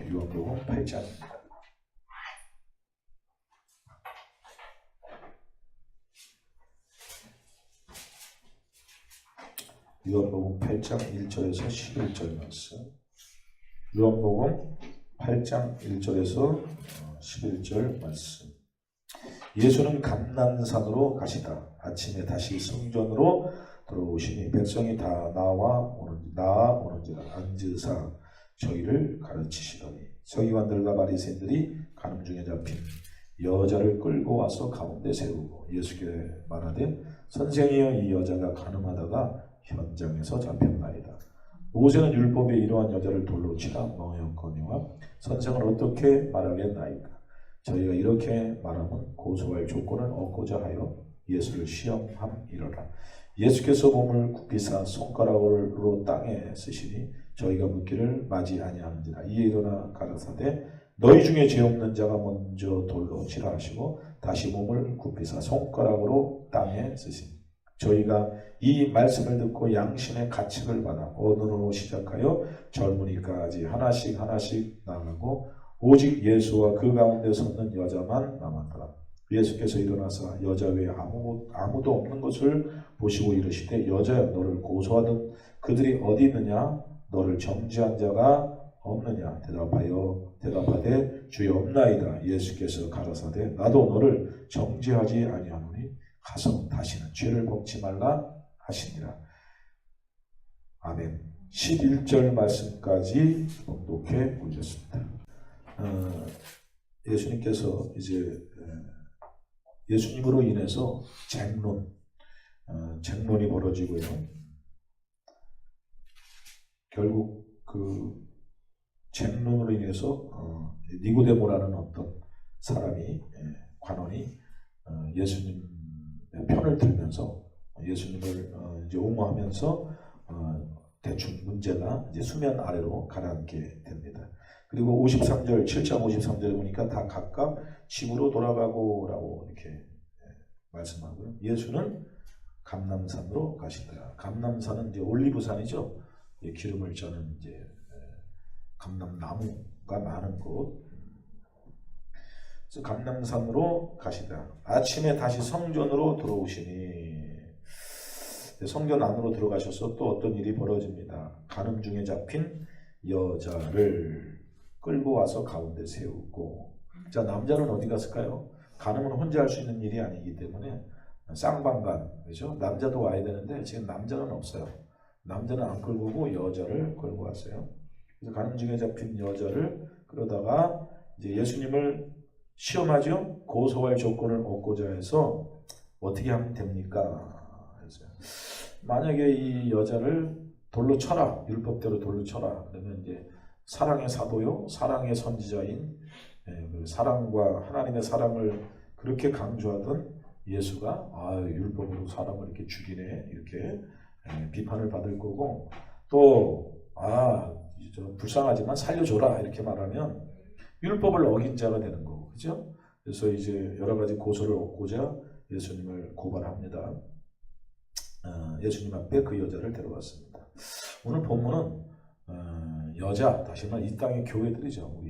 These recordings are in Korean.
요한복음 8장입니다. 요한복음 8장 1절에서 11절 말씀. 요한복음 8장 1절에서 11절 말씀. 예수는 감난산으로 가시다. 아침에 다시 성전으로 들어오시니 백성이 다 나아 오는지라 앉으사 저희를 가르치시더니 서기관들과 바리새인들이 간음 중에 잡힌 여자를 끌고 와서 가운데 세우고 예수께 말하되 선생이여 이 여자가 간음하다가 현장에서 잡혔나이다. 모세는 율법에 이러한 여자를 돌로 치라 명하였거니와 선생은 어떻게 말하겠나이까. 저희가 이렇게 말하면 고소할 조건을 얻고자 하여 예수를 시험함이로라. 예수께서 몸을 굽히사 손가락으로 땅에 쓰시니 저희가 묻기를 맞이 아니하는지라. 이에 일어나 가라사대 너희 중에 죄 없는 자가 먼저 돌로 치라 하시고 다시 몸을 굽히사 손가락으로 땅에 쓰시니 저희가 이 말씀을 듣고 양심의 가책을 받아 어느로 시작하여 젊은이까지 하나씩 나가고 오직 예수와 그 가운데 섰는 여자만 남았더라. 예수께서 일어나사 여자 외에 아무도 없는 것을 보시고 이르시되 여자야 너를 고소하던 그들이 어디 있느냐 너를 정죄한 자가 없느냐 대답하되 주여 없나이다. 예수께서 가라사대 나도 너를 정죄하지 아니하노니 가서 다시는 죄를 범치 말라 하시니라. 아멘. 11절 말씀까지 봉독해 보셨습니다. 예수님께서 이제 예수님으로 인해서 쟁론이 벌어지고요. 결국 그 쟁론으로 인해서 니고데모라는 어떤 사람이 관원이 예수님의 편을 들면서 예수님을 이제 옹호하면서 대충 문제가 이제 수면 아래로 가라앉게 됩니다. 그리고 53절, 7장 53절에 보니까 다 각각 집으로 돌아가고라고 이렇게 말씀하고요. 예수는 감람산으로 가시더라. 감람산은 이제 올리브산이죠. 기름을 저는 이제 감람나무가 많은 곳. 그래서 감람산으로 가시다. 아침에 다시 성전으로 들어오시니 성전 안으로 들어가셔서 또 어떤 일이 벌어집니다. 간음 중에 잡힌 여자를 끌고 와서 가운데 세우고. 자, 남자는 어디 갔을까요? 간음은 혼자 할 수 있는 일이 아니기 때문에 쌍방간, 그죠? 남자도 와야 되는데 지금 남자는 없어요. 남자는 안 끌고 오고 여자를 끌고 왔어요. 그래서 간음 중에 잡힌 여자를 끌어다가 이제 예수님을 시험하죠. 고소할 조건을 얻고자 해서 어떻게 하면 됩니까? 만약에 이 여자를 돌로 쳐라, 율법대로 돌로 쳐라. 그러면 이제 사랑의 사도요, 사랑의 선지자인 사랑과 하나님의 사랑을 그렇게 강조하던 예수가 율법으로 사람을 이렇게 죽이네 이렇게 비판을 받을 거고 또 불쌍하지만 살려줘라 이렇게 말하면 율법을 어긴 자가 되는 거고, 그죠? 그래서 이제 여러 가지 고소를 얻고자 예수님을 고발합니다. 예수님 앞에 그 여자를 데려왔습니다. 오늘 본문은 여자, 다시 말해 이 땅의 교회들이죠.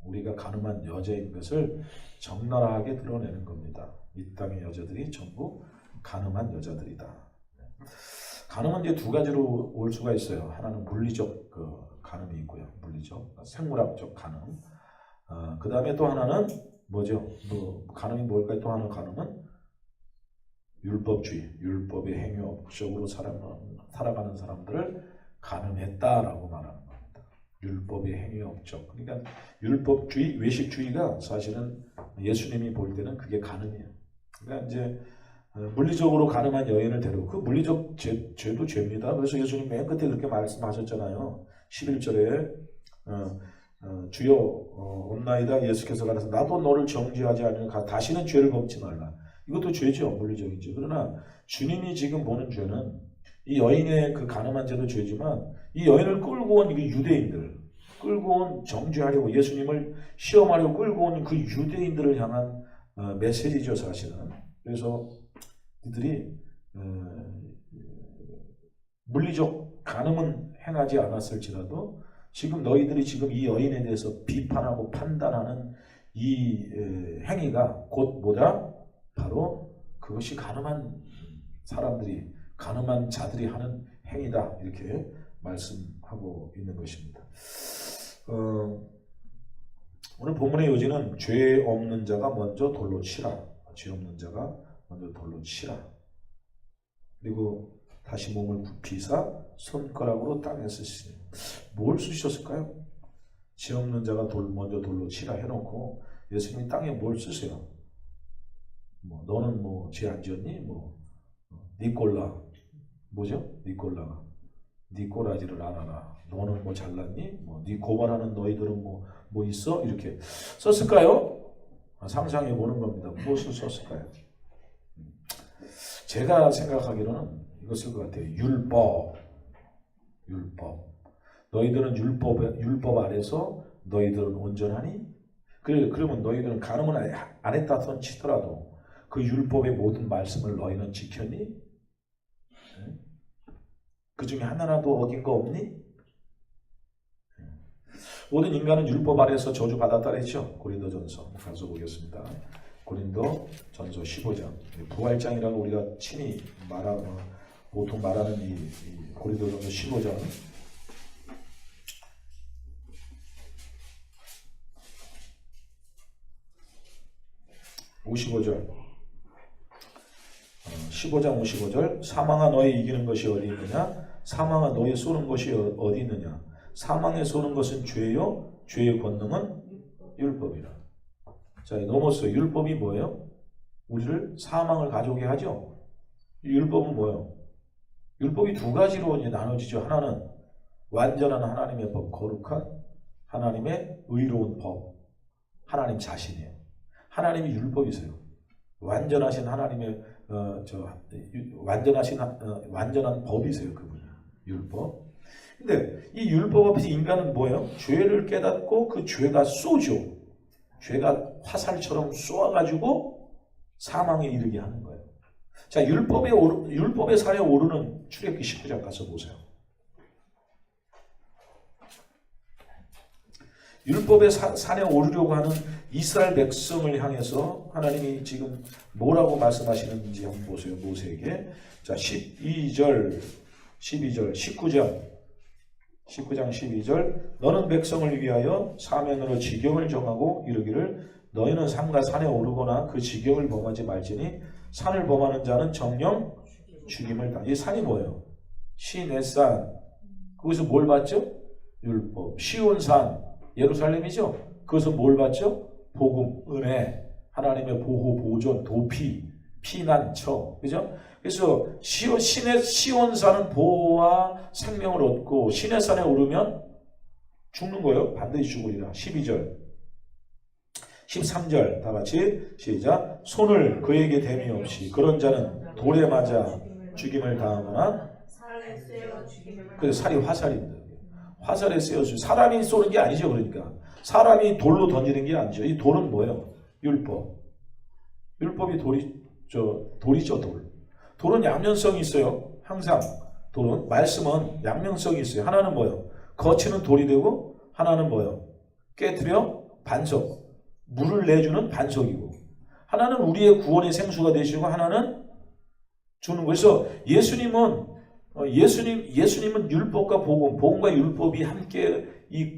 우리가 간음한 여자인 것을 적나라하게 드러내는 겁니다. 이 땅의 여자들이 전부 간음한 여자들이다. 간음은 이제 두 가지로 올 수가 있어요. 하나는 물리적 간음이 있고요. 물리적, 생물학적 간음. 그 다음에 또 하나는 뭐죠? 간음이 뭘까요? 또 하나 간음은 율법주의, 율법의 행위업적으로 살아가는 사람들을 간음했다라고 말하는 겁니다. 율법의 행위업적. 그러니까 율법주의, 외식주의가 사실은 예수님이 볼 때는 그게 간음이에요. 그러니까 이제 물리적으로 간음한 여인을 데리고 그 물리적 죄도 죄입니다. 그래서 예수님 맨 끝에 그렇게 말씀하셨잖아요. 11절에 주여 없나이다. 예수께서 가라사 나도 너를 정죄하지 않으면 다시는 죄를 범치 말라. 이것도 죄죠. 물리적이죠. 그러나 주님이 지금 보는 죄는 이 여인의 그 간음한 죄도 죄지만 이 여인을 끌고 온 유대인들, 끌고 온 정죄하려고 예수님을 시험하려고 끌고 온 그 유대인들을 향한 메시지죠, 사실은. 그래서 이들이 물리적 간음은 행하지 않았을지라도 지금 너희들이 지금 이 여인에 대해서 비판하고 판단하는 이 행위가 곧 뭐다? 바로 그것이 가늠한 사람들이, 가늠한 자들이 하는 행위다, 이렇게 말씀하고 있는 것입니다. 오늘 본문의 요지는 죄 없는 자가 먼저 돌로 치라. 죄 없는 자가 먼저 돌로 치라. 그리고 다시 몸을 굽히사 손가락으로 땅에 쓰시니. 뭘 쓰셨을까요? 죄 없는 자가 먼저 돌로 치라 해놓고 예수님이 땅에 뭘 쓰세요? 뭐 너는 뭐 죄 안 지었니? 뭐 니꼴라, 뭐죠? 니꼴라가 니꼬라지를 알아라. 너는 뭐 잘났니? 뭐 니 고발하는 너희들은 뭐 있어? 이렇게 썼을까요? 상상해 보는 겁니다. 무엇을 썼을까요? 제가 생각하기로는 이것일 것 같아요. 율법. 너희들은 율법 아래서 너희들은 온전하니? 그러면 너희들은 간음은 안 했다 손 치더라도 그 율법의 모든 말씀을 너희는 지켰니? 그 중에 하나라도 어긴 거 없니? 모든 인간은 율법 아래서 저주받았다 그랬죠. 고린도전서 가서 보겠습니다. 고린도전서 15장. 부활장이라고 우리가 친히 보통 말하는 이 고린도전서 15장. 55절. 15장 55절. 사망아 너희 이기는 것이 어디 있느냐? 사망아 너희 쏘는 것이 어디 있느냐? 사망에 쏘는 것은 죄요, 죄의 권능은 율법이라. 자, 넘었어요. 율법이 뭐예요? 우리를 사망을 가져오게 하죠. 율법은 뭐예요? 율법이 두 가지로 이제 나눠지죠. 하나는 완전한 하나님의 법, 거룩한 하나님의 의로운 법, 하나님 자신이에요. 하나님이 율법이세요. 완전하신 하나님의 완전한 법이세요. 그분이 율법. 근데 이 율법 앞에서 인간은 뭐예요? 죄를 깨닫고 그 죄가 쏘죠. 죄가 화살처럼 쏘아가지고 사망에 이르게 하는 거예요. 자, 율법의 산에 오르는 출애굽기 19장 가서 보세요. 율법의 산에 오르려고 하는 이스라엘 백성을 향해서 하나님이 지금 뭐라고 말씀하시는지 한번 보세요. 모세에게. 자, 19장 12절. 너는 백성을 위하여 사면으로 지경을 정하고 이르기를 너희는 산과 산에 오르거나 그 지경을 범하지 말지니 산을 범하는 자는 정령 죽임을 당하리라. 이 산이 뭐예요? 시내산. 거기서 뭘 받죠? 율법. 시온산. 예루살렘이죠. 그것은 뭘 받죠? 복음, 은혜, 하나님의 보호, 보존, 도피, 피난처. 그죠? 그래서 시온산은 보호와 생명을 얻고 시내산에 오르면 죽는 거예요. 반드시 죽으리라. 12절. 13절 다 같이 시작. 손을 그에게 댐이 없이 그런 자는 돌에 맞아 죽임을 당하거나 그래서 살이 화살입니다. 화살에 쓰여서 사람이 쏘는 게 아니죠. 그러니까 사람이 돌로 던지는 게 아니죠. 이 돌은 뭐예요? 율법. 율법이 돌이죠. 돌. 돌은 양면성이 있어요. 항상 돌은 말씀은 양면성이 있어요. 하나는 뭐예요? 거치는 돌이 되고 하나는 뭐예요? 깨트려 반석. 물을 내주는 반석이고 하나는 우리의 구원의 생수가 되시고 하나는 주는 거예요. 그래서 예수님은 율법과 복음과 율법이 함께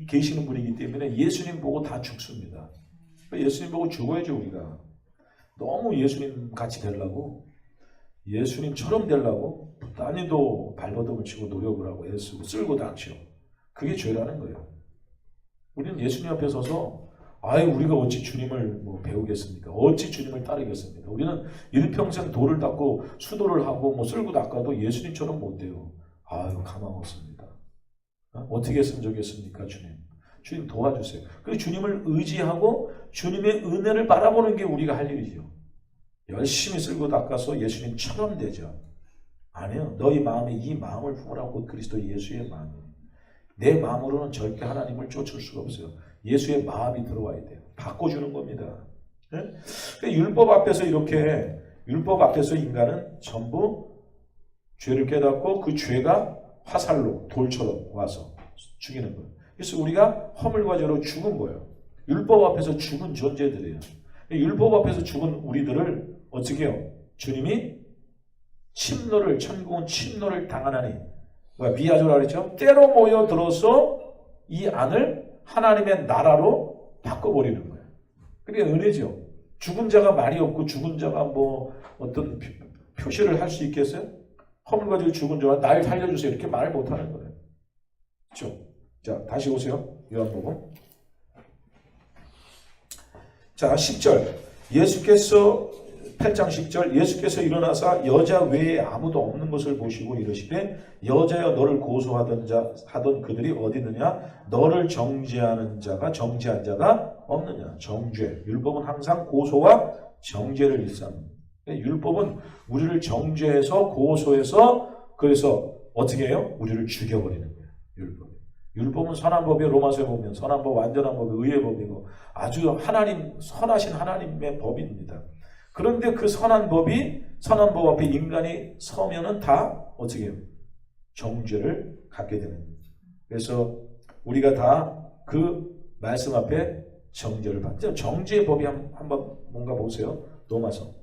계시는 분이기 때문에 예수님 보고 다 죽습니다. 예수님 보고 죽어야죠. 우리가 너무 예수님 같이 되려고 예수님처럼 되려고 단위도 발버둥을 치고 노력을 하고 애쓰고 쓸고 닥쳐. 그게 죄라는 거예요. 우리는 예수님 앞에 서서 우리가 어찌 주님을 배우겠습니까? 어찌 주님을 따르겠습니까? 우리는 일평생 돌을 닦고 수도를 하고 쓸고 닦아도 예수님처럼 못 돼요. 가망 없습니다. 어떻게 했으면 좋겠습니까? 주님 도와주세요. 그리고 주님을 의지하고 주님의 은혜를 바라보는 게 우리가 할 일이죠. 열심히 쓸고 닦아서 예수님처럼 되죠. 아니요. 너희 마음에 이 마음을 품으라고 곧 그리스도 예수의 마음이에요. 내 마음으로는 절대 하나님을 쫓을 수가 없어요. 예수의 마음이 들어와야 돼요. 바꿔주는 겁니다. 네? 율법 앞에서 인간은 전부 죄를 깨닫고 그 죄가 화살로 돌처럼 와서 죽이는 거예요. 그래서 우리가 허물과 죄로 죽은 거예요. 율법 앞에서 죽은 존재들이에요. 율법 앞에서 죽은 우리들을 어떻게 해요? 주님이 침노를, 천국은 침노를 당하나니, 미아조라 그랬죠? 때로 모여들어서 이 안을 하나님의 나라로 바꿔버리는 거예요. 그게 은혜죠. 죽은 자가 말이 없고 죽은 자가 뭐 어떤 표시를 할 수 있겠어요? 허물 가지고 죽은 자가 날 살려주세요 이렇게 말을 못하는 거예요. 그렇죠? 자, 다시 오세요. 요한복음. 자, 10절. 예수께서 8장 10절 예수께서 일어나사 여자 외에 아무도 없는 것을 보시고 이르시되 여자여 너를 고소하던 그들이 어디 있느냐? 너를 정죄한 자가 없느냐? 정죄. 율법은 항상 고소와 정죄를 일삼습니다. 율법은 우리를 정죄해서 고소해서 그래서 어떻게 해요? 우리를 죽여버리는 거예요. 율법은 선한 법이에요. 로마서에 보면 선한 법, 완전한 법이 의의 법이고 아주 선하신 하나님의 법입니다. 그런데 그 선한 법 앞에 인간이 서면은 다 어떻게 해요? 정죄를 갖게 되는 거예요. 그래서 우리가 다 그 말씀 앞에 정죄를 받죠. 정죄의 법이 한번 뭔가 보세요. 로마서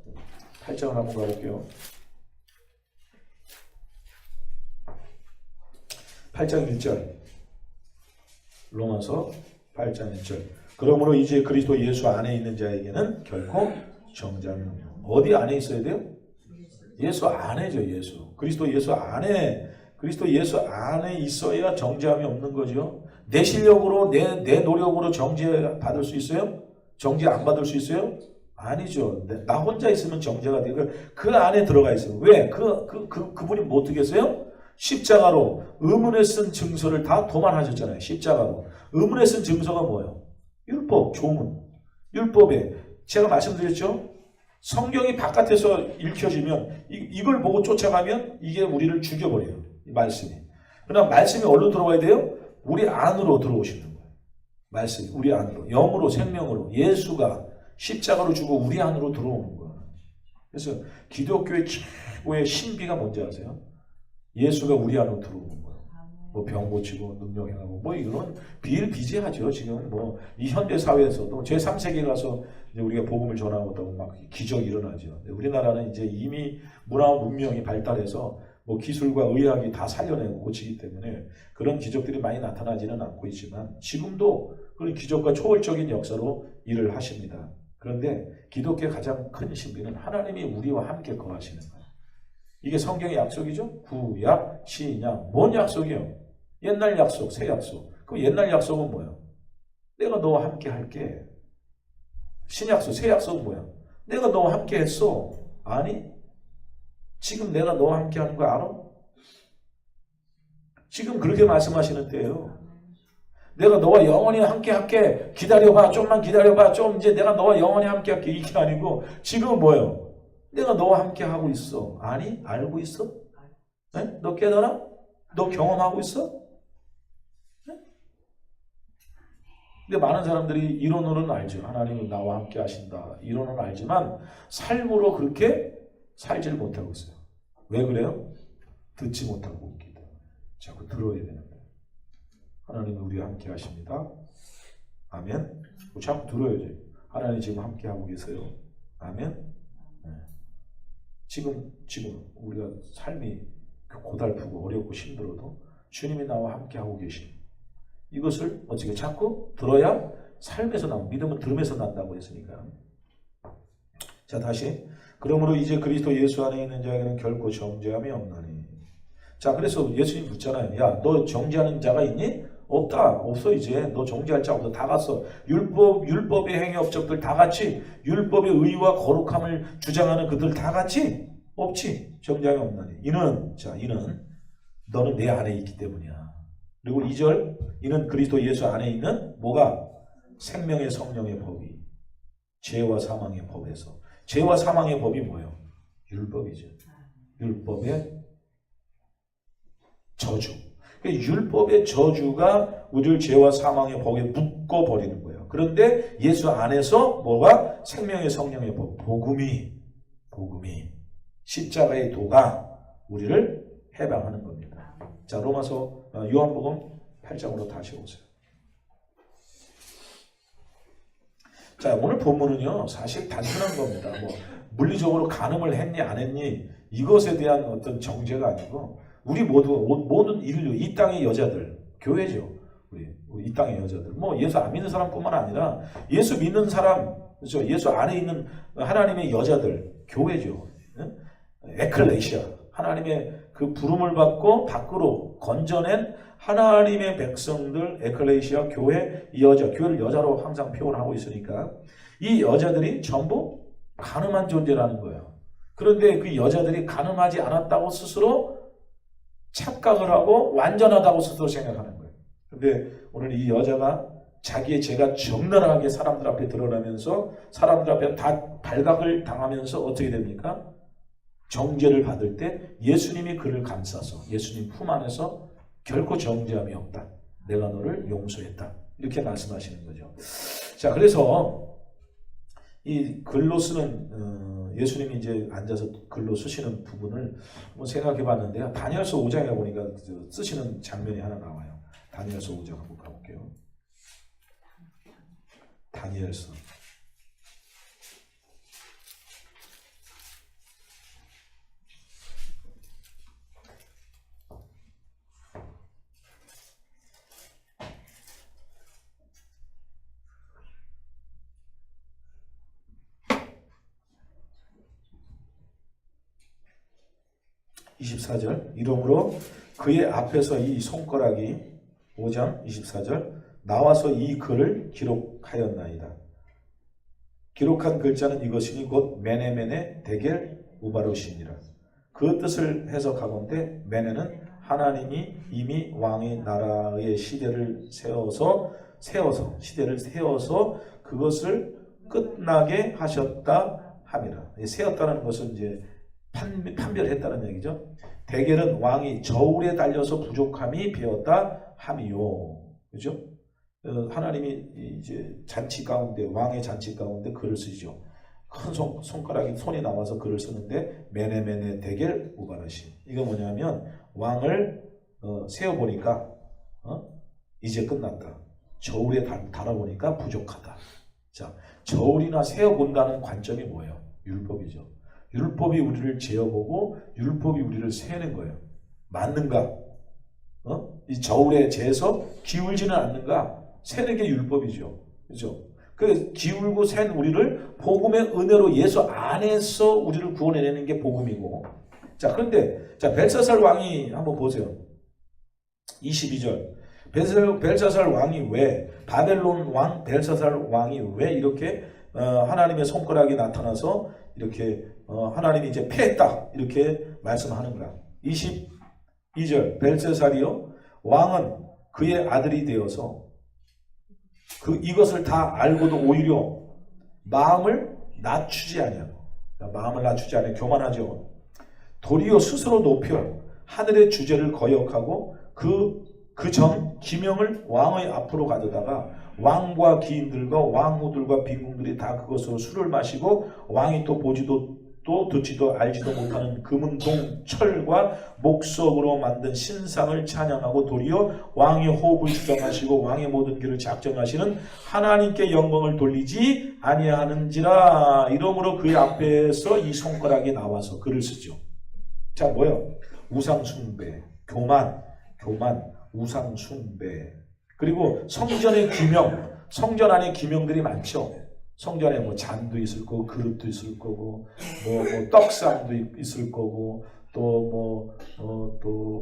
8장을 한번 가볼게요. 8장 1절. 로마서 8장 1절. 그러므로 이제 그리스도 예수 안에 있는 자에게는 결코 정죄함이 없다. 어디 안에 있어야 돼요? 예수 안에죠. 그리스도 예수 안에 있어야 정죄함이 없는 거죠. 내 실력으로 내 노력으로 정죄 받을 수 있어요? 정죄 안 받을 수 있어요? 아니죠. 나 혼자 있으면 정죄가 되고 그 안에 들어가 있어요. 왜? 그분이 뭐 어떻게 했어요? 십자가로 의문에 쓴 증서를 다 도말하셨잖아요. 십자가로. 의문에 쓴 증서가 뭐예요? 율법, 조문. 율법에 제가 말씀드렸죠? 성경이 바깥에서 읽혀지면 이걸 보고 쫓아가면 이게 우리를 죽여버려요. 이 말씀이. 그러나 말씀이 어디로 들어와야 돼요? 우리 안으로 들어오시는 거예요. 말씀이 우리 안으로. 영으로 생명으로 예수가 십자가로 주고 우리 안으로 들어오는 거예요. 그래서 기독교의 최고의 신비가 뭔지 아세요? 예수가 우리 안으로 들어오는 거예요. 뭐 병 고치고 능력 행하고 뭐 이런 비일비재하죠. 지금 뭐 이 현대 사회에서도 제3세계에 가서 이제 우리가 복음을 전하고 막 기적이 일어나죠. 우리나라는 이제 이미 문화와 문명이 발달해서 뭐 기술과 의학이 다 살려내고 고치기 때문에 그런 기적들이 많이 나타나지는 않고 있지만 지금도 그런 기적과 초월적인 역사로 일을 하십니다. 그런데 기독교의 가장 큰 신비는 하나님이 우리와 함께 거하시는 거예요. 이게 성경의 약속이죠. 구약, 신약. 뭔 약속이요? 옛날 약속, 새 약속. 그 옛날 약속은 뭐예요? 내가 너와 함께 할게. 신약속, 새 약속은 뭐야? 내가 너와 함께 했어. 아니? 지금 내가 너와 함께 하는 거 알아? 지금 그렇게 말씀하시는 때예요. 내가 너와 영원히 함께 할게. 기다려봐. 좀만 기다려봐. 좀 이제 내가 너와 영원히 함께 할게. 이게 아니고 지금은 뭐예요? 내가 너와 함께 하고 있어. 아니? 알고 있어? 네? 너 깨달아? 너 경험하고 있어? 네? 근데 많은 사람들이 이론으로는 알죠. 하나님은 나와 함께 하신다. 이론은 알지만 삶으로 그렇게 살지를 못하고 있어요. 왜 그래요? 듣지 못하고 있기 때문에. 자꾸 들어야 되는 거예요. 하나님은 우리와 함께 하십니다. 아멘. 자꾸 들어야죠. 하나님 지금 함께 하고 계세요. 아멘. 네. 지금 우리가 삶이 고달프고 어렵고 힘들어도 주님이 나와 함께 하고 계신 이것을 어떻게 자꾸 들어야 삶에서 나온 믿음은 들음에서 난다고 했으니까. 자, 다시. 그러므로 이제 그리스도 예수 안에 있는 자에게는 결코 정죄함이 없나니. 자, 그래서 예수님 묻잖아요. 야, 너 정죄하는 자가 있니? 없다. 없어 이제. 너 정죄할 자 없어. 다 갔어. 율법의 행위 업적들 다 같이 율법의 의와 거룩함을 주장하는 그들 다 같이 없지. 정죄함이 없나니. 이는 너는 내 안에 있기 때문이야. 그리고 2절 이는 그리스도 예수 안에 있는 뭐가? 생명의 성령의 법이 죄와 사망의 법에서. 죄와 사망의 법이 뭐예요? 율법이죠. 율법의 저주. 율법의 저주가 우리를 죄와 사망의 법에 묶어버리는 거예요. 그런데 예수 안에서 뭐가? 생명의 성령의 법. 복음이 십자가의 도가 우리를 해방하는 겁니다. 자, 로마서 요한복음 8장으로 다시 오세요. 자, 오늘 본문은요, 사실 단순한 겁니다. 뭐, 물리적으로 간음을 했니, 안 했니, 이것에 대한 어떤 정죄가 아니고, 우리 모든 인류, 이 땅의 여자들, 교회죠. 우리 이 땅의 여자들. 뭐, 예수 안 믿는 사람뿐만 아니라, 예수 믿는 사람, 그렇죠. 예수 안에 있는 하나님의 여자들, 교회죠. 에클레시아. 하나님의 그 부름을 받고 밖으로 건져낸 하나님의 백성들, 에클레시아, 교회, 이 여자, 교회를 여자로 항상 표현하고 있으니까 이 여자들이 전부 가늠한 존재라는 거예요. 그런데 그 여자들이 가늠하지 않았다고 스스로 착각을 하고 완전하다고 스스로 생각하는 거예요. 근데 오늘 이 여자가 자기의 죄가 적나라하게 사람들 앞에 드러나면서 사람들 앞에 다 발각을 당하면서 어떻게 됩니까? 정죄를 받을 때 예수님이 그를 감싸서 예수님 품 안에서 결코 정죄함이 없다. 내가 너를 용서했다. 이렇게 말씀하시는 거죠. 자, 그래서 이 글로 쓰는 예수님이 이제 앉아서 글로 쓰시는 부분을 한번 생각해 봤는데요. 다니엘서 5장에 보니까 쓰시는 장면이 하나 나와요. 다니엘서 5장 한번 가볼게요. 다니엘서 24절 이러므로 그의 앞에서 이 손가락이 5장 24절 나와서 이 글을 기록하였나이다. 기록한 글자는 이것이니 곧 메네메네 데겔 우바르시니라. 그 뜻을 해석하건대 메네는 하나님이 이미 왕의 나라의 시대를 시대를 세워서 그것을 끝나게 하셨다 함이라. 세웠다는 것은 이제 판별했다는 얘기죠. 데겔은 왕이 저울에 달려서 부족함이 배었다 함이요. 그죠? 하나님이 이제 잔치 가운데 왕의 잔치 가운데 글을 쓰죠. 큰 손가락이 손이 나와서 글을 쓰는데 메네메네 데겔 우바르시. 이거 뭐냐면 왕을 세워 보니까 이제 끝났다. 저울에 달아보니까 부족하다. 자, 저울이나 세워 본다는 관점이 뭐예요? 율법이죠. 율법이 우리를 재어보고 율법이 우리를 세는 거예요. 맞는가? 이 저울에 재서 기울지는 않는가? 세는 게 율법이죠. 그죠? 그 기울고 센 우리를 복음의 은혜로 예수 안에서 우리를 구원해내는 게 복음이고. 자, 그런데 벨사살 왕이 한번 보세요. 22절. 벨사살 왕이 왜 바벨론 왕 벨사살 왕이 왜 이렇게 하나님의 손가락이 나타나서 이렇게 하나님이 이제 패했다 이렇게 말씀하는 거야. 22절 벨사살이요 왕은 그의 아들이 되어서 이것을 다 알고도 오히려 마음을 낮추지 아니하고 교만하죠. 도리어 스스로 높여 하늘의 주제를 거역하고 그 전 기명을 왕의 앞으로 가져다가 왕과 기인들과 왕후들과 빈궁들이 다 그것으로 술을 마시고 왕이 또 보지도 또 듣지도 알지도 못하는 금은 동 철과 목석으로 만든 신상을 찬양하고 도리어 왕의 호흡을 주장하시고 왕의 모든 길을 작정하시는 하나님께 영광을 돌리지 아니하는지라. 이러므로 그의 앞에서 이 손가락이 나와서 글을 쓰죠. 자, 뭐요? 우상 숭배, 교만, 우상 숭배. 그리고 성전의 기명, 성전 안에 기명들이 많죠. 성전에 뭐 잔도 있을 거고 그릇도 있을 거고 뭐 떡상도 있을 거고 또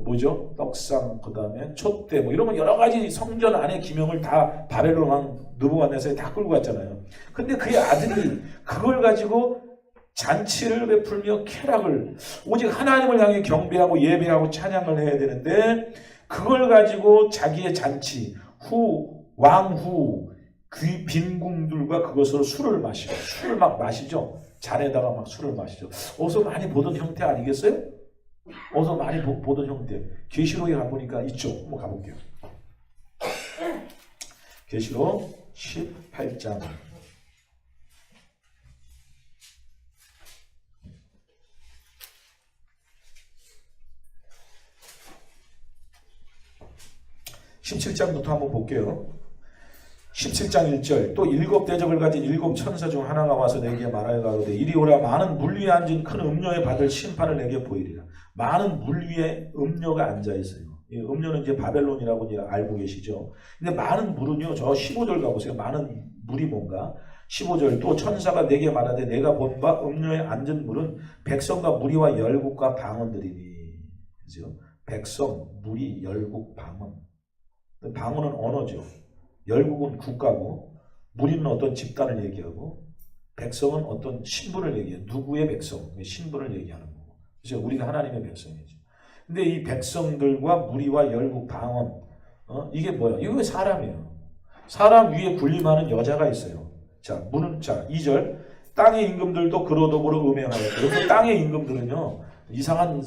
뭐죠? 떡상 그다음에 촛대 뭐 이런 거 여러 가지 성전 안에 기명을 다 바벨론 왕 느부갓네살이 다 끌고 갔잖아요. 근데 그의 아들이 그걸 가지고 잔치를 베풀며 쾌락을 오직 하나님을 향해 경배하고 예배하고 찬양을 해야 되는데 그걸 가지고 자기의 잔치 왕후 빈궁들과 그것으로 술을 막 마시죠. 잔에다가 막 술을 마시죠. 어서 많이 보던 형태 아니겠어요? 어서 많이 보던 형태. 계시록에 가보니까 있죠. 한번 가볼게요. 계시록 18장 17장부터 한번 볼게요. 17장 1절 또 7 대접을 가진 7 천사 중 하나가 와서 내게 말하여 가로되 이리 오라. 많은 물 위에 앉은 큰 음녀에 받을 심판을 내게 보이리라. 많은 물 위에 음녀가 앉아 있어요. 이 음녀는 이제 바벨론이라고 이제 알고 계시죠. 근데 많은 물은요, 저 15절 가보세요. 많은 물이 뭔가. 15절 또 천사가 내게 말하되 내가 본 바 음녀에 앉은 물은 백성과 무리와 열국과 방언들이니. 그죠? 백성, 무리, 열국, 방언. 방언은 언어죠. 열국은 국가고, 무리는 어떤 집단을 얘기하고, 백성은 어떤 신분을 얘기해요. 누구의 백성, 신분을 얘기하는 거고. 그죠? 우리가 하나님의 백성이죠. 근데 이 백성들과 무리와 열국, 방언, 이게 뭐야? 이거 사람이에요. 사람 위에 군림하는 여자가 있어요. 자, 2절. 땅의 임금들도 그러더불어 음행하였고, 여기 땅의 임금들은요, 이상한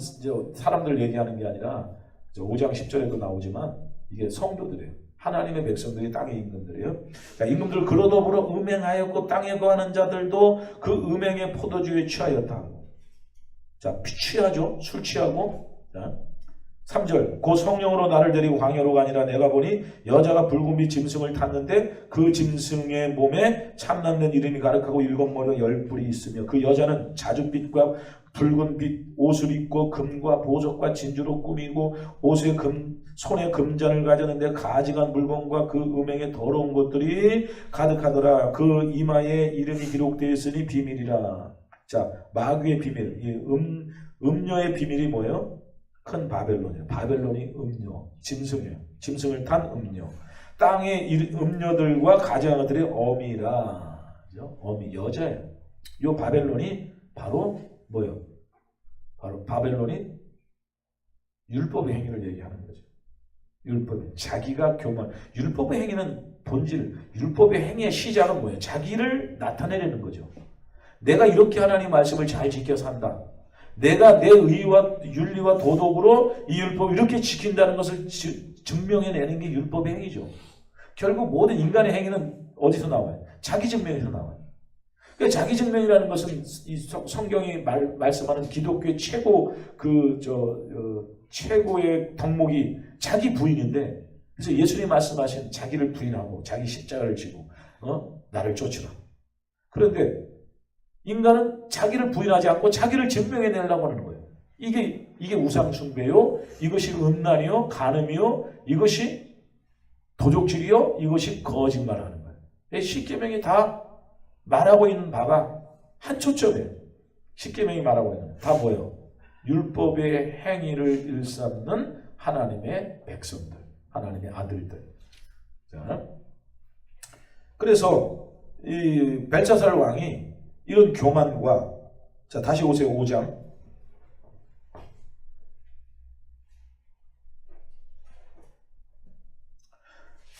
사람들 얘기하는 게 아니라, 5장 10절에도 나오지만, 이게 성도들이에요. 하나님의 백성들이 땅의 임금들이에요. 자, 임금들 그러더불어 음행하였고 땅에 거하는 자들도 그 음행의 포도주에 취하였다. 자, 취하죠. 술 취하고. 자, 3절 그 성령으로 나를 데리고 광야로 가니라. 내가 보니 여자가 붉은 빛 짐승을 탔는데 그 짐승의 몸에 참남된 이름이 가득하고 7머리와 10뿔이 있으며 그 여자는 자줏빛과 붉은 빛 옷을 입고 금과 보석과 진주로 꾸미고 옷에 손에 금잔을 가졌는데 가증한 물건과 그 음행에 더러운 것들이 가득하더라. 그 이마에 이름이 기록되어 있으니 비밀이라. 자, 마귀의 비밀, 이 음녀의 비밀이 뭐예요? 큰 바벨론이에요. 바벨론이 음녀, 짐승이에요. 짐승을 탄 음녀. 땅의 음녀들과 가증한 것들이 어미라. 그죠? 어미, 여자예요. 이 바벨론이 바로 뭐예요? 바로 바벨론이 율법의 행위를 얘기하는 거죠. 율법, 자기가 교만. 율법의 행위는 본질, 율법의 행위의 시작은 뭐예요? 자기를 나타내려는 거죠. 내가 이렇게 하나님 말씀을 잘 지켜 산다. 내가 내 의와 윤리와 도덕으로 이 율법을 이렇게 지킨다는 것을 증명해내는 게 율법의 행위죠. 결국 모든 인간의 행위는 어디서 나와요? 자기 증명에서 나와요. 그러니까 자기 증명이라는 것은 이 성경이 말씀하는 기독교의 최고 최고의 덕목이 자기 부인인데, 그래서 예수님이 말씀하신 자기를 부인하고 자기 십자가를 지고 나를 쫓으라. 그런데 인간은 자기를 부인하지 않고 자기를 증명해내려고 하는 거예요. 이게 우상숭배요, 이것이 음란이요, 간음이요, 이것이 도적질이요, 이것이 거짓말하는 거예요. 십계명이 다 말하고 있는 바가 한 초점이에요. 십계명이 말하고 있는 다 뭐예요? 율법의 행위를 일삼는 하나님의 백성들, 하나님의 아들들. 자, 그래서 이 벨사살 왕이 이런 교만과, 자 다시 오세요. 5장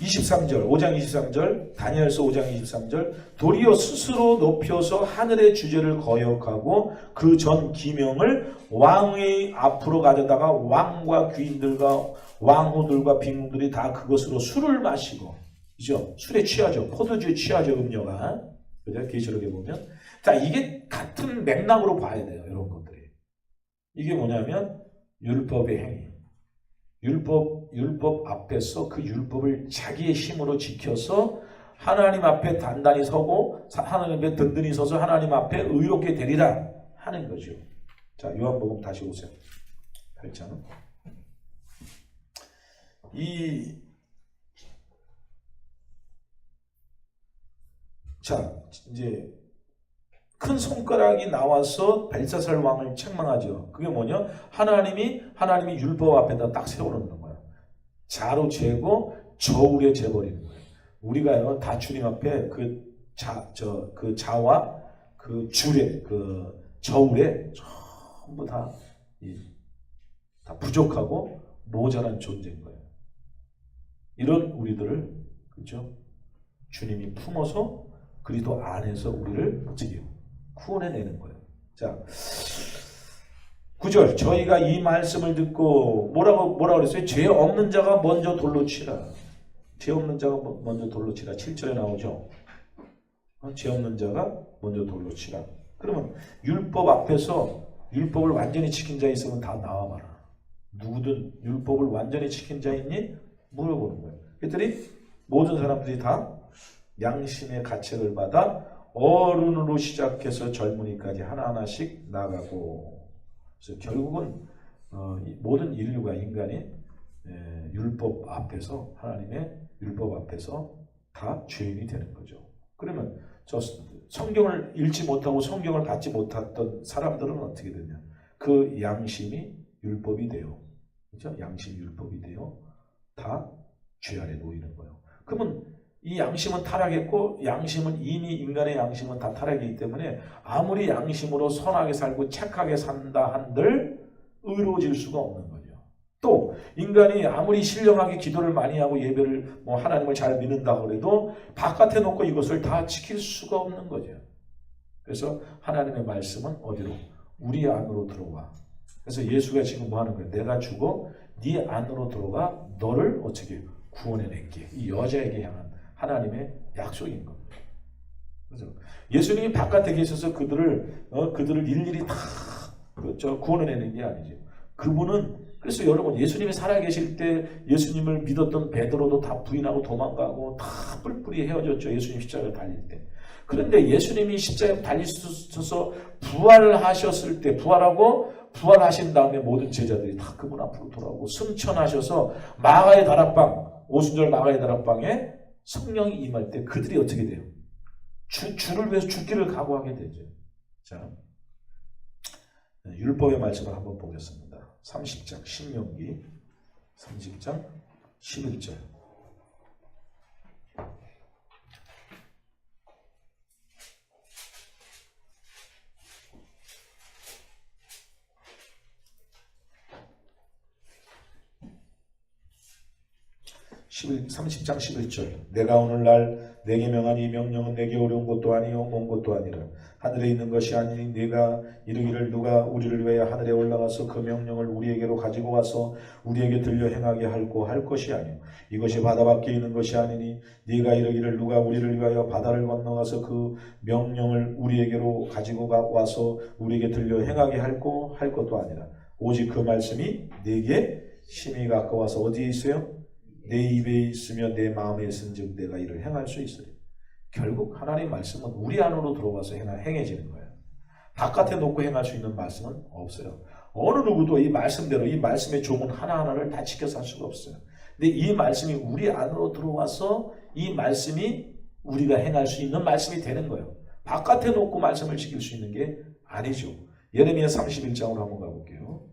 23절, 5장 23절, 다니엘서 5장 23절, 도리어 스스로 높여서 하늘의 주제를 거역하고 그 전 기명을 왕의 앞으로 가져다가 왕과 귀인들과 왕후들과 빈궁들이 다 그것으로 술을 마시고, 그죠? 술에 취하죠. 포도주에 취하죠, 음녀가. 그죠? 계시록에 보면. 자, 이게 같은 맥락으로 봐야 돼요, 이런 것들이. 이게 뭐냐면 율법의 행위. 율법 앞에서 그 율법을 자기의 힘으로 지켜서 하나님 앞에 단단히 서고 하나님 앞에 든든히 서서 하나님 앞에 의롭게 되리라 하는 거죠. 자, 요한복음 다시 오세요. 8장. 자, 이제 큰 손가락이 나와서 벨사살 왕을 책망하죠. 그게 뭐냐? 하나님이 율법 앞에다 딱 세워놓는 거예요. 자로 재고 저울에 재버리는 거예요. 우리가요, 다 주님 앞에 그 자와 그 줄에, 그 저울에 전부 다 부족하고 모자란 존재인 거예요. 이런 우리들을, 그렇죠? 주님이 품어서 그리스도 안에서 우리를 어떻게 구원해내는 거예요. 자, 9절. 저희가 이 말씀을 듣고 뭐라고 그랬어요? 죄 없는 자가 먼저 돌로 치라. 죄 없는 자가 먼저 돌로 치라. 7절에 나오죠. 죄 없는 자가 먼저 돌로 치라. 그러면 율법 앞에서 율법을 완전히 지킨 자 있으면 다 나와봐라. 누구든 율법을 완전히 지킨 자 있니? 물어보는 거예요. 그랬더니 모든 사람들이 다 양심의 가책을 받아 어른으로 시작해서 젊은이까지 하나하나씩 나가고, 그래서 결국은 모든 인류가 인간이 율법 앞에서, 하나님의 율법 앞에서 다 죄인이 되는 거죠. 그러면 저 성경을 읽지 못하고 성경을 받지 못했던 사람들은 어떻게 되냐? 그 양심이 율법이 돼요. 그렇죠? 양심이 율법이 돼요. 다 죄 아래 놓이는 거예요. 그러면 이 양심은 타락했고, 양심은 이미 인간의 양심은 다 타락이기 때문에 아무리 양심으로 선하게 살고 착하게 산다 한들 의로워질 수가 없는 거죠. 또 인간이 아무리 신령하게 기도를 많이 하고 예배를 하나님을 잘 믿는다 그래도 바깥에 놓고 이것을 다 지킬 수가 없는 거죠. 그래서 하나님의 말씀은 어디로? 우리 안으로 들어와. 그래서 예수가 지금 뭐 하는 거예요? 내가 죽어 네 안으로 들어가 너를 어떻게 구원해낼게. 이 여자에게 향한 하나님의 약속인 겁니다. 그렇죠? 예수님이 바깥에 계셔서 그들을 일일이 다 구원해내는 게 아니죠. 그분은, 그래서 여러분, 예수님이 살아계실 때 예수님을 믿었던 베드로도 다 부인하고 도망가고 다 뿔뿔이 헤어졌죠. 예수님 십자가를 달릴 때. 그런데 예수님이 십자가에 달리셔서 부활하셨을 때, 부활하신 다음에 모든 제자들이 다 그분 앞으로 돌아오고 승천하셔서 마가의 다락방, 오순절 마가의 다락방에 성령이 임할 때 그들이 어떻게 돼요? 주를 위해서 죽기를 각오하게 되죠. 자, 율법의 말씀을 한번 보겠습니다. 30장 신명기 30장 11절. (11) 30장 11절. 내가 오늘날 내게 명한 이 명령은 내게 어려운 것도 아니요 먼 것도 아니라 하늘에 있는 것이 아니니 네가 이르기를 누가 우리를 위하여 하늘에 올라가서 그 명령을 우리에게로 가지고 와서 우리에게 들려 행하게 할고 할 것이 아니요 이것이 바다 밖에 있는 것이 아니니 네가 이르기를 누가 우리를 위하여 바다를 건너가서 그 명령을 우리에게로 가지고 와서 우리에게 들려 행하게 할고 할 것도 아니라 오직 그 말씀이 네게 심히 가까워서 어디에 있어요? 내 입에 있으며 내 마음에 있은즉 내가 이를 행할 수 있으리. 결국 하나님의 말씀은 우리 안으로 들어가서 행해지는 거예요. 바깥에 놓고 행할 수 있는 말씀은 없어요. 어느 누구도 이 말씀대로 이 말씀의 조문 하나하나를 다 지켜 살 수가 없어요. 근데 이 말씀이 우리 안으로 들어와서 이 말씀이 우리가 행할 수 있는 말씀이 되는 거예요. 바깥에 놓고 말씀을 지킬 수 있는 게 아니죠. 예레미야 31장으로 한번 가볼게요.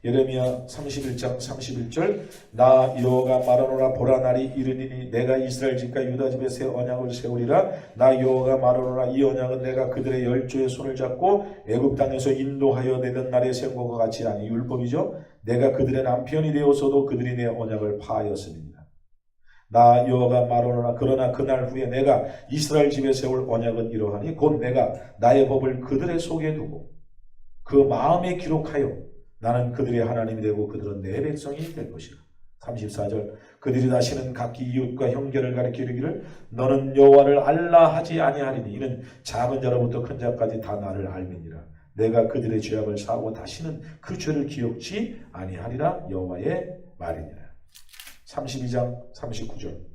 예레미야 31장 31절. 나 여호와가 말하노라. 보라 날이 이르니니 내가 이스라엘 집과 유다 집에 새 언약을 세우리라. 나 여호와가 말하노라. 이 언약은 내가 그들의 열조의 손을 잡고 애굽 땅에서 인도하여 내던 날에 세운 것과 같이 하니 율법이죠. 내가 그들의 남편이 되어서도 그들이 내 언약을 파하였음이니라. 나 여호와가 말하노라. 그러나 그날 후에 내가 이스라엘 집에 세울 언약은 이러하니 곧 내가 나의 법을 그들의 속에 두고 그 마음에 기록하여 나는 그들의 하나님이 되고 그들은 내 백성이 될 것이라. 34절. 그들이 다시는 각기 이웃과 형제를 가리켜 이르기를 너는 여호와를 알라 하지 아니하리니 이는 작은 자로부터 큰 자까지 다 나를 알미니라. 내가 그들의 죄악을 사하고 다시는 그 죄를 기억지 아니하리라. 여호와의 말이니라. 32장 39절.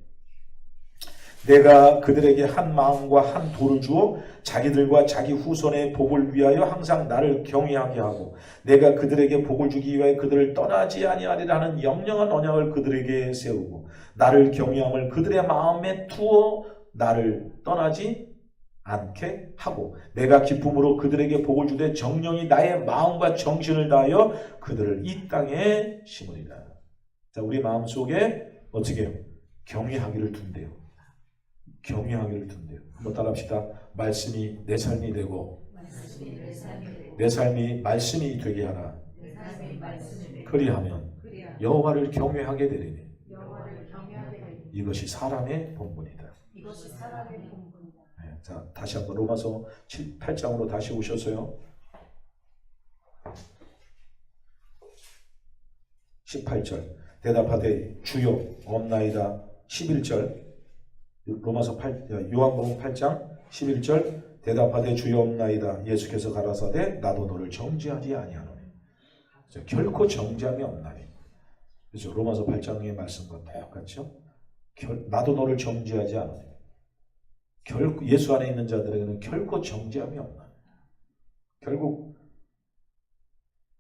내가 그들에게 한 마음과 한 도를 주어 자기들과 자기 후손의 복을 위하여 항상 나를 경외하게 하고 내가 그들에게 복을 주기 위하여 그들을 떠나지 아니하리라는 영영한 언약을 그들에게 세우고 나를 경외함을 그들의 마음에 두어 나를 떠나지 않게 하고 내가 기쁨으로 그들에게 복을 주되 정령이 나의 마음과 정신을 다하여 그들을 이 땅에 심으리라. 자, 우리 마음속에 어떻게 해요? 경외하기를 둔대요. 경외하기를 둔대요. 한번 따라합시다. 말씀이 내 삶이 되고 내 삶이 말씀이 되게 하라. 그리하면 여호와를 경외하게 되리니 이것이 사람의 본분이다. 네, 자, 다시 한번 로마서 8장으로 다시 오셔서요. 18절. 대답하되 주여 없나이다. 11절. 요한복음 8장 11절. 대답하되 주여 없나이다. 예수께서 가라사대 나도 너를 정죄하지 아니하노니. 결코 정죄함이 없나니. 그렇죠. 로마서 8장의 말씀과 똑같죠. 나도 너를 정죄하지 않으니. 예수 안에 있는 자들에게는 결코 정죄함이 없나니. 결국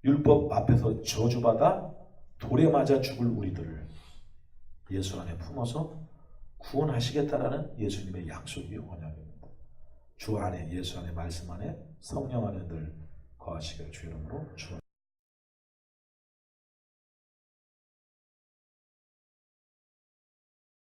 율법 앞에서 저주받아 돌에 맞아 죽을 우리들을 예수 안에 품어서 구원하시겠다라는 예수님의 약속이 언약입니다. 주 안에, 예수 안에, 말씀 안에, 성령 안에 늘 거하시기를 주 이름으로 축원합니다.